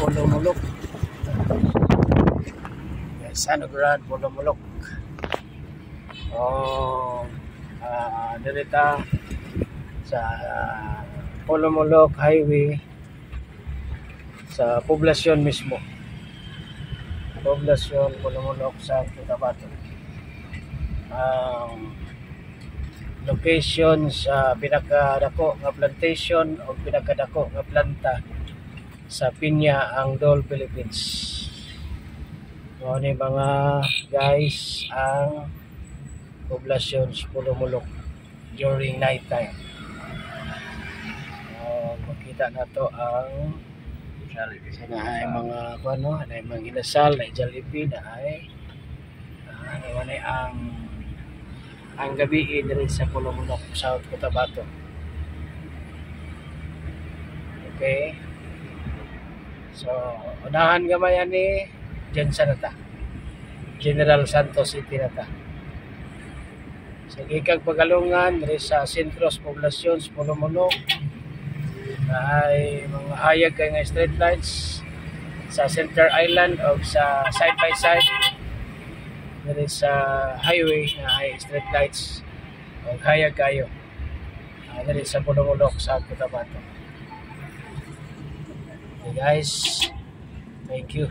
Pulumulok. Sanograd Pulumulok. Dirita sa Pulumulok Highway sa poblasyon mismo. Poblasyon Pulumulok sa Cotabato. Location sa pinakadako nga plantation o pinakadako nga planta sa Piña Angdol, Philippines. Ni mga guys ang poblasyon sa Pulumulok during night time. Makita na to ang ay mga ano, ay mga inasal, ay Jollibee, ay ang gabi diri sa Pulumulok, South Cotabato. Okay. So, unahan gamay ani Jensen nata. General Santos City nata. Sa gikag pagalungan diri sa sentros poblasyon sa Pulumulok ay mga hayag kay nga street lights sa Center Island o sa side by side diri sa highway na ay street lights o hayag kayo diri sa Pulumulok sa Cotabato. Okay guys, thank you.